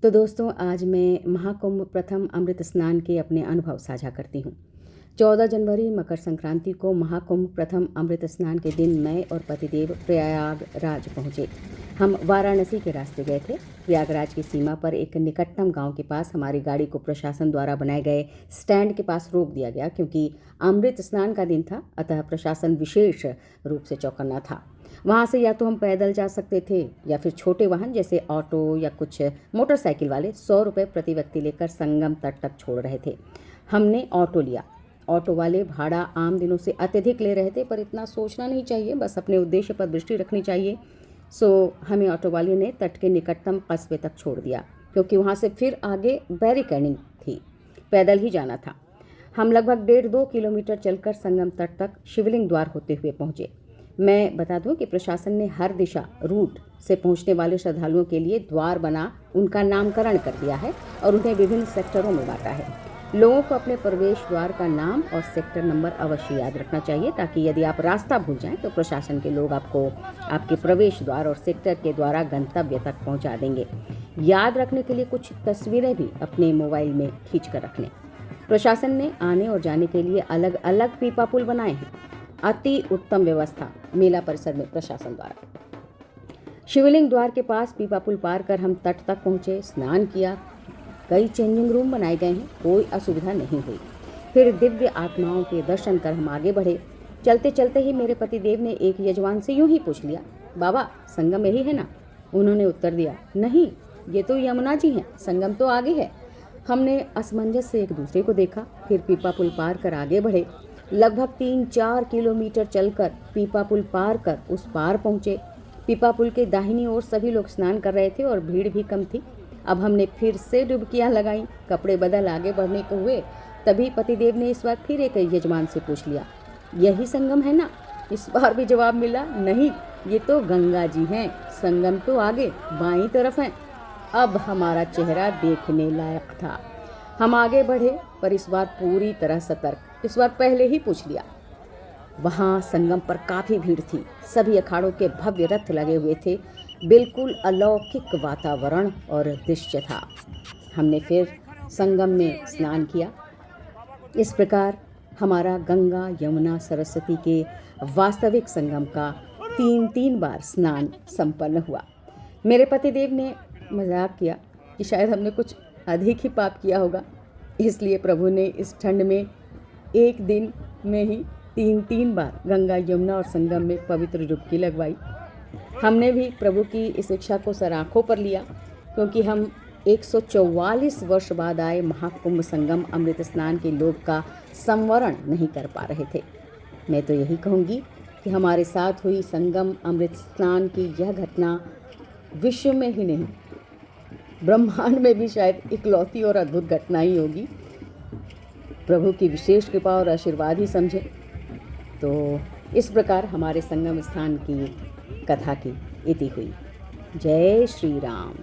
तो दोस्तों, आज मैं महाकुंभ प्रथम अमृत स्नान के अपने अनुभव साझा करती हूँ। 14 जनवरी मकर संक्रांति को महाकुंभ प्रथम अमृत स्नान के दिन मैं और पतिदेव प्रयागराज पहुँचे। हम वाराणसी के रास्ते गए थे। प्रयागराज की सीमा पर एक निकटतम गांव के पास हमारी गाड़ी को प्रशासन द्वारा बनाए गए स्टैंड के पास रोक दिया गया, क्योंकि अमृत स्नान का दिन था। अतः प्रशासन विशेष रूप से चौकन्ना था। वहाँ से या तो हम पैदल जा सकते थे या फिर छोटे वाहन जैसे ऑटो या कुछ मोटरसाइकिल वाले 100 रुपये प्रति व्यक्ति लेकर संगम तट तक छोड़ रहे थे। हमने ऑटो लिया। ऑटो वाले भाड़ा आम दिनों से अत्यधिक ले रहे थे, पर इतना सोचना नहीं चाहिए, बस अपने उद्देश्य पर दृष्टि रखनी चाहिए। सो हमें ऑटो वाले ने तट के निकटतम कस्बे तक छोड़ दिया, क्योंकि वहाँ से फिर आगे बैरिकेडिंग थी, पैदल ही जाना था। हम लगभग 1.5-2 किलोमीटर चलकर संगम तट तक शिवलिंग द्वार होते हुए पहुँचे। मैं बता दूं कि प्रशासन ने हर दिशा रूट से पहुंचने वाले श्रद्धालुओं के लिए द्वार बना उनका नामकरण कर दिया है और उन्हें विभिन्न सेक्टरों में बांटा है। लोगों को अपने प्रवेश द्वार का नाम और सेक्टर नंबर अवश्य याद रखना चाहिए, ताकि यदि आप रास्ता भूल जाएं तो प्रशासन के लोग आपको आपके प्रवेश द्वार और सेक्टर के द्वारा गंतव्य तक पहुंचा देंगे। याद रखने के लिए कुछ तस्वीरें भी अपने मोबाइल में खींच कर रख लें। प्रशासन ने आने और जाने के लिए अलग अलग पीपा पुल बनाए हैं। अति उत्तम व्यवस्था मेला परिसर में प्रशासन द्वारा। शिवलिंग द्वार के पास पीपा पुल पार कर हम तट तक पहुंचे, स्नान किया। कई चेंजिंग रूम बनाए गए हैं, कोई असुविधा नहीं हुई। फिर दिव्य आत्माओं के दर्शन कर हम आगे बढ़े। चलते चलते ही मेरे पतिदेव ने एक यजमान से यूं ही पूछ लिया, बाबा संगम यही है ना? उन्होंने उत्तर दिया, नहीं, ये तो यमुना जी हैं, संगम तो आगे है। हमने असमंजस से एक दूसरे को देखा, फिर पीपा पुल पार कर आगे बढ़े। लगभग 3-4 किलोमीटर चलकर पीपा पुल पार कर उस पार पहुंचे। पीपा पुल के दाहिनी ओर सभी लोग स्नान कर रहे थे और भीड़ भी कम थी। अब हमने फिर से डुबकियां लगाई, कपड़े बदल आगे बढ़ने को हुए। तभी पतिदेव ने इस बार फिर एक यजमान से पूछ लिया, यही संगम है ना? इस बार भी जवाब मिला, नहीं, ये तो गंगा जी हैं, संगम तो आगे बाईं तरफ है। अब हमारा चेहरा देखने लायक था। हम आगे बढ़े, पर इस बार पूरी तरह सतर्क। इस बार पहले ही पूछ लिया। वहाँ संगम पर काफ़ी भीड़ थी। सभी अखाड़ों के भव्य रथ लगे हुए थे। बिल्कुल अलौकिक वातावरण और दृश्य था। हमने फिर संगम में स्नान किया। इस प्रकार हमारा गंगा यमुना सरस्वती के वास्तविक संगम का 3-3 बार स्नान संपन्न हुआ। मेरे पतिदेव ने मजाक किया कि शायद हमने कुछ अधिक ही पाप किया होगा, इसलिए प्रभु ने इस ठंड में एक दिन में ही 3-3 बार गंगा यमुना और संगम में पवित्र डुबकी लगवाई। हमने भी प्रभु की इस इच्छा को सर आँखों पर लिया, क्योंकि हम 144 वर्ष बाद आए महाकुंभ संगम अमृत स्नान के लोग का संवरण नहीं कर पा रहे थे। मैं तो यही कहूँगी कि हमारे साथ हुई संगम अमृत स्नान की यह घटना विश्व में ही नहीं, ब्रह्मांड में भी शायद इकलौती और अद्भुत घटना ही होगी। प्रभु की विशेष कृपा और आशीर्वाद ही समझे। तो इस प्रकार हमारे संगम स्थान की कथा की इति हुई। जय श्री राम।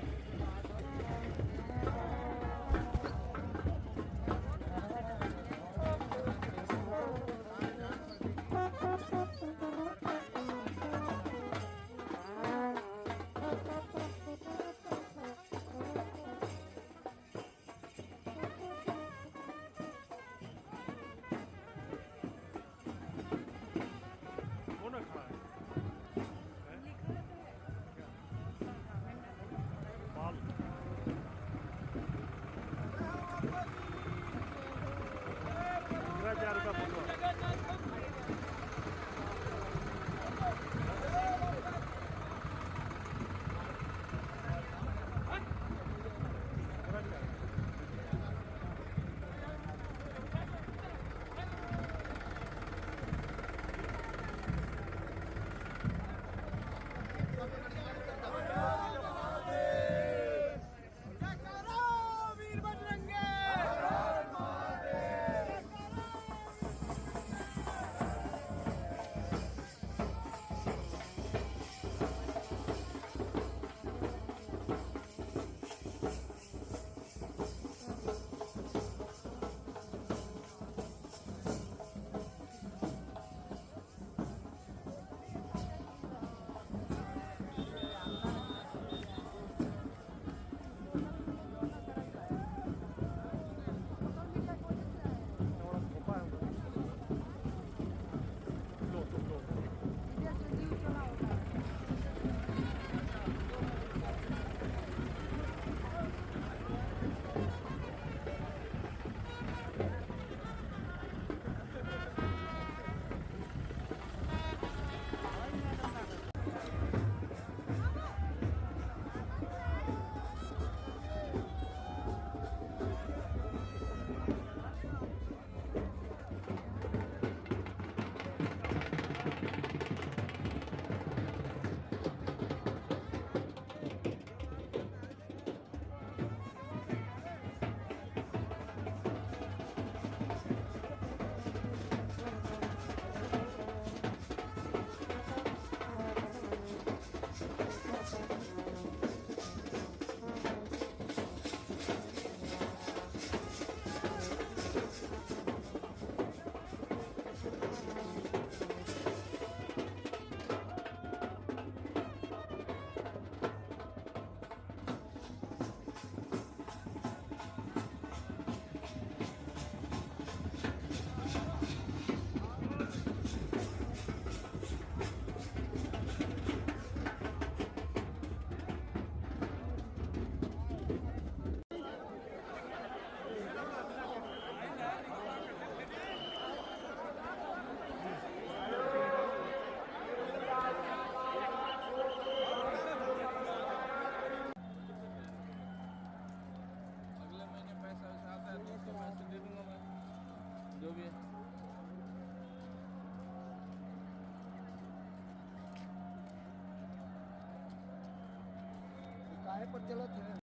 चलत है